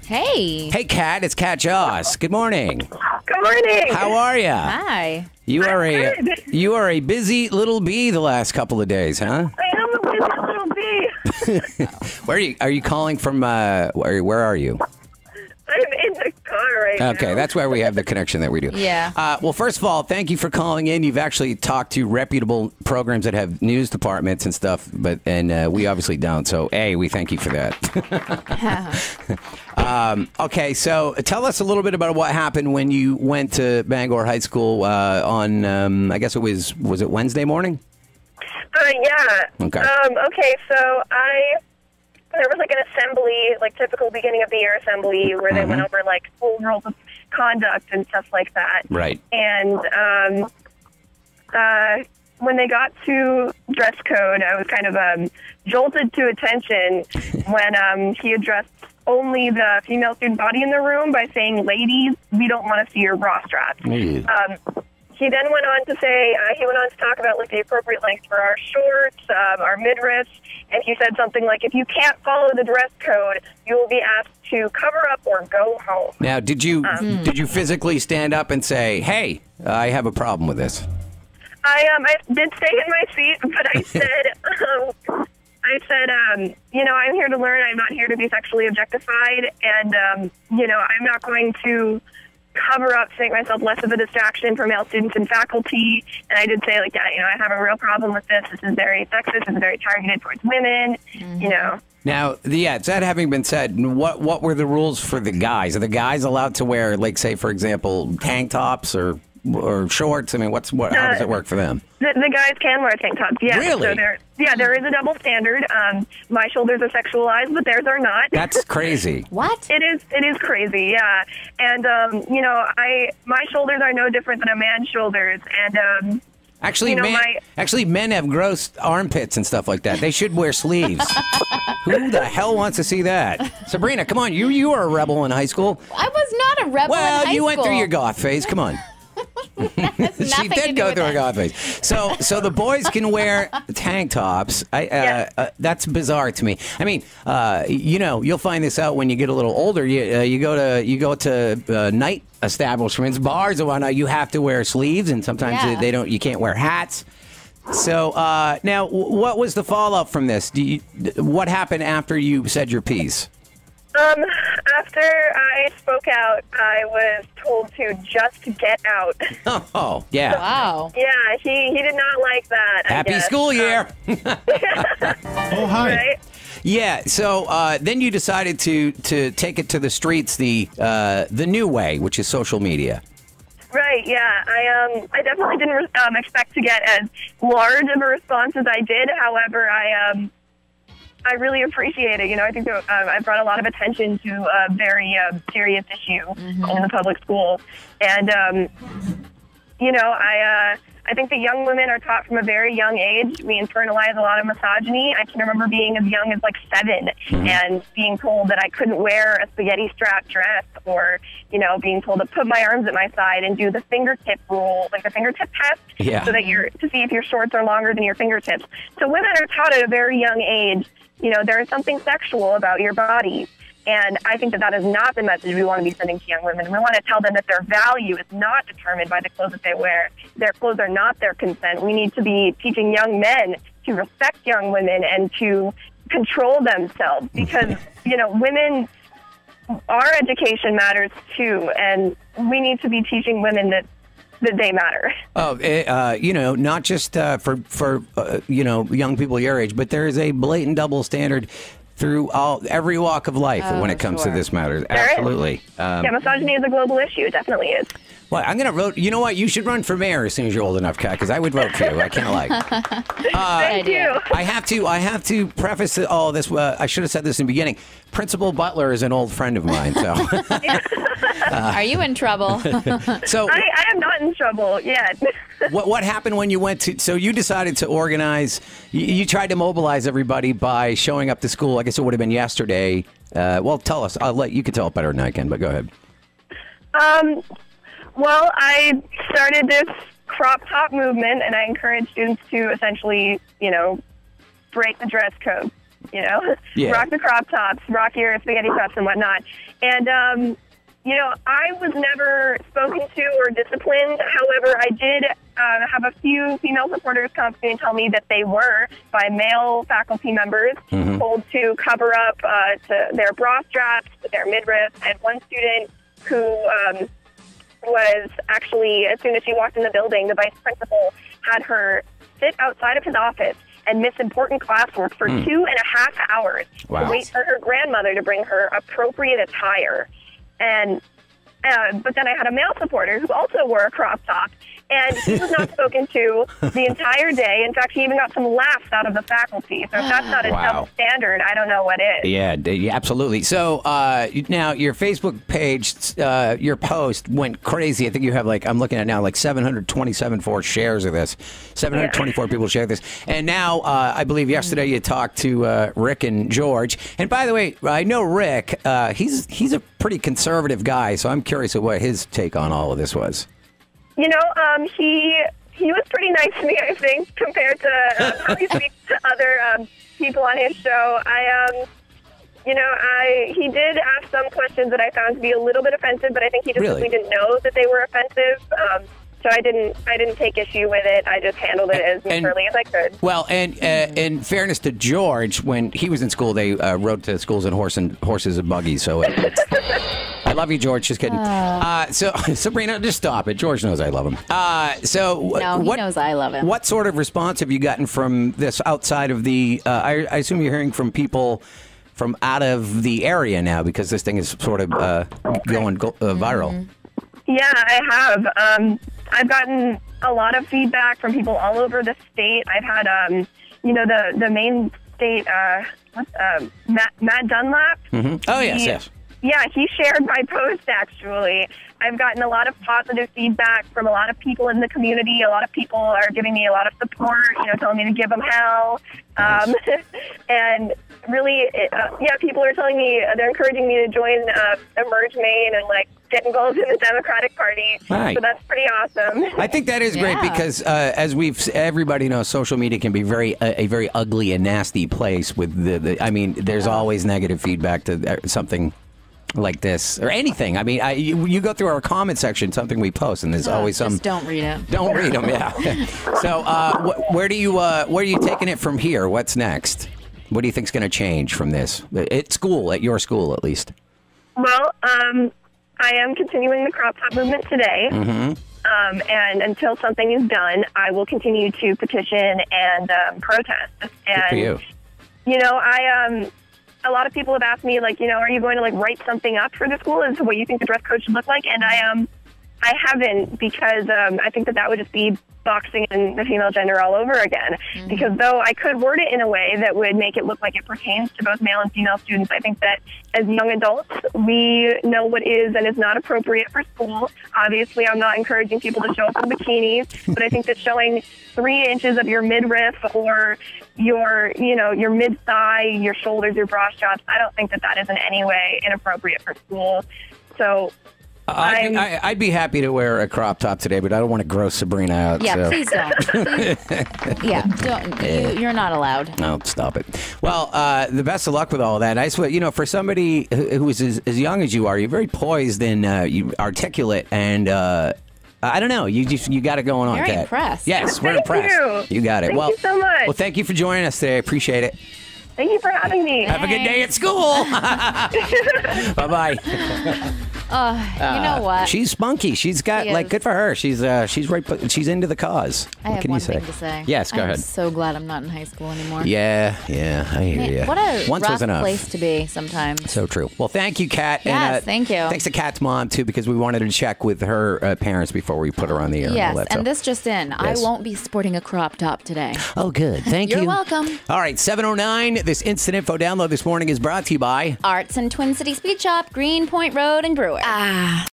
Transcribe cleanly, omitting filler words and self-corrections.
Hey. Hey, Kat. It's Kat Joss. Good morning. Good morning. How are you? Hi. You are a busy little bee the last couple of days, huh? I am a busy little bee. Where are you? Are you calling from? Where are you? I'm in the car right now. Okay, that's where we have the connection that we do. Yeah. Well, first of all, thank you for calling in. You've actually talked to reputable programs that have news departments and stuff, and we obviously don't. So, we thank you for that. Okay, so tell us a little bit about what happened when you went to Bangor High School on, I guess it was it Wednesday morning? Yeah. Okay. Okay, so there was like an assembly, like typical beginning of the year assembly, where they went over like school rules of conduct and stuff like that. Right. And when they got to dress code, I was kind of jolted to attention when he addressed only the female student body in the room by saying, "Ladies, we don't want to see your bra straps." He then went on to say, talk about like the appropriate length for our shorts, our midriffs, and he said something like, "If you can't follow the dress code, you will be asked to cover up or go home." Now, did you physically stand up and say, "Hey, I have a problem with this"? I did stay in my seat, but I said, I'm here to learn. I'm not here to be sexually objectified, and I'm not going to cover up to make myself less of a distraction for male students and faculty. And I did say, like, I have a real problem with this. This is very sexist. It's very targeted towards women, Now, that having been said, what were the rules for the guys? Are the guys allowed to wear, like, say, for example, tank tops or shorts? I mean, how does it work for them? The guys can wear tank tops, yeah. Really? So there is a double standard. My shoulders are sexualized, but theirs are not. That's crazy. What? It is crazy, yeah. And, my shoulders are no different than a man's shoulders. And, Actually, men have gross armpits and stuff like that. They should wear sleeves. Who the hell wants to see that? Sabrina, come on. You were a rebel in high school. I was not a rebel in high school. Well, you went through your goth phase. Come on. She did go through a goth phase. So the boys can wear tank tops. That's bizarre to me. I mean, you'll find this out when you get a little older. You go to night establishments, bars and whatnot. You have to wear sleeves, and sometimes they don't. You can't wear hats. So now, what was the fallout from this? What happened after you said your piece? After I spoke out, I was told to just get out. Oh, yeah. Wow. Yeah, he did not like that. Happy school year. Oh, hi. Right? Yeah. So then you decided to take it to the streets the new way, which is social media. Right, yeah. I definitely didn't expect to get as large of a response as I did. However, I really appreciate it. I think that I've brought a lot of attention to a very serious issue in the public school. And, I think that young women are taught from a very young age. We internalize a lot of misogyny. I can remember being as young as like 7 and being told that I couldn't wear a spaghetti strap dress, or, being told to put my arms at my side and do the fingertip rule, like the fingertip test, so that to see if your shorts are longer than your fingertips. So women are taught at a very young age, there is something sexual about your body. And I think that is not the message we want to be sending to young women. We want to tell them that their value is not determined by the clothes that they wear. Their clothes are not their consent. We need to be teaching young men to respect young women and to control themselves, because, women, our education matters too. And we need to be teaching women that they matter. Oh, not just for young people your age, but there is a blatant double standard through every walk of life when it comes to this matter. Absolutely. Misogyny is a global issue. It definitely is. Well, I'm going to vote. You know what? You should run for mayor as soon as you're old enough, Kat, because I would vote for you. I can't lie. Thank you. I have to preface all this. I should have said this in the beginning. Principal Butler is an old friend of mine. So, are you in trouble? So I am not in trouble yet. What happened when you went to? So you decided to organize. You tried to mobilize everybody by showing up to school. I guess it would have been yesterday. Well, tell us. You can tell it better than I can, but go ahead. Well, I started this crop top movement, and I encourage students to essentially, break the dress code. Yeah. rock the crop tops, rock your spaghetti straps and whatnot. And, I was never spoken to or disciplined. However, I did have a few female supporters come to me and tell me that they were, by male faculty members, told to cover up to their bra straps, their midriff, and one student who was actually, as soon as she walked in the building, the vice principal had her sit outside of his office and miss important classwork for 2.5 hours to wait for her grandmother to bring her appropriate attire. And but then I had a male supporter who also wore a crop top, and he was not spoken to the entire day. In fact, he even got some laughs out of the faculty. So if that's not a double standard, I don't know what is. Yeah, absolutely. So now your Facebook page, your post went crazy. I think you have I'm looking at now 727 shares of this. 724 people share this. And now I believe yesterday you talked to Rick and George. And by the way, I know Rick. He's a pretty conservative guy, so I'm curious of what his take on all of this was. He was pretty nice to me, I think, compared to how he speaks to other people on his show. He did ask some questions that I found to be a little bit offensive, but I think he just simply didn't know that they were offensive. So I didn't take issue with it. I just handled it as neutrally as I could. Well, and in fairness to George, when he was in school, they rode to schools in horses and buggies. So I love you, George. Just kidding. So Sabrina, just stop it. George knows I love him. He knows I love him. What sort of response have you gotten from this outside of the? I assume you're hearing from people from out of the area now because this thing is sort of going viral. Yeah, I have. I've gotten a lot of feedback from people all over the state. I've had, the Maine state, Matt Dunlap. Oh, yes. Yeah, he shared my post, actually. I've gotten a lot of positive feedback from a lot of people in the community. A lot of people are giving me a lot of support, telling me to give them hell. Nice. And really, people are telling me, they're encouraging me to join Emerge Maine and, get involved in the Democratic Party. Right. So that's pretty awesome. I think that is great because, as everybody knows, social media can be a very ugly and nasty place with there's always negative feedback to something like this or anything. I mean, you go through our comment section, something we post, and there's always some. Just don't read it. Don't read them. Yeah. So, where are you taking it from here? What's next? What do you think's going to change from this at your school, at least? Well, I am continuing the crop top movement today. And until something is done, I will continue to petition and protest. And, good for you. A lot of people have asked me, are you going to write something up for the school as to what you think the dress code should look like? And I haven't, because I think that would just be boxing in the female gender all over again. Because though I could word it in a way that would make it look like it pertains to both male and female students, I think that as young adults, we know what is and is not appropriate for school. Obviously, I'm not encouraging people to show up in bikinis, but I think that showing 3 inches of your midriff or your mid-thigh, your shoulders, your bra straps, I don't think that is in any way inappropriate for school. So I'd be happy to wear a crop top today, but I don't want to gross Sabrina out. Yeah, so. please don't. Don't. You're not allowed. No, stop it. Well, the best of luck with all that. I swear, for somebody who is as young as you are, you're very poised and you articulate, and I don't know. You got it going on, Very Kat. impressed. Yes, we're impressed. You got it. Thank you so much. Well, thank you for joining us today. I appreciate it. Thank you for having me. Have a good day at school. Bye-bye. You know what? She's spunky. She's got good for her. She's right. She's into the cause. I have one thing to say. Yes, go ahead. I'm so glad I'm not in high school anymore. Yeah, I hear you. What a Once rough was enough. place to be sometimes. So true. Well, thank you, Kat. Yes, and, thank you. Thanks to Kat's mom too, because we wanted to check with her parents before we put her on the air. Yes, and all that and this just in. Yes. I won't be sporting a crop top today. Oh, good. Thank you. You're welcome. All right, 7:09. This instant info download this morning is brought to you by Arts and Twin Cities Speed Shop, Greenpoint Road and Brewer.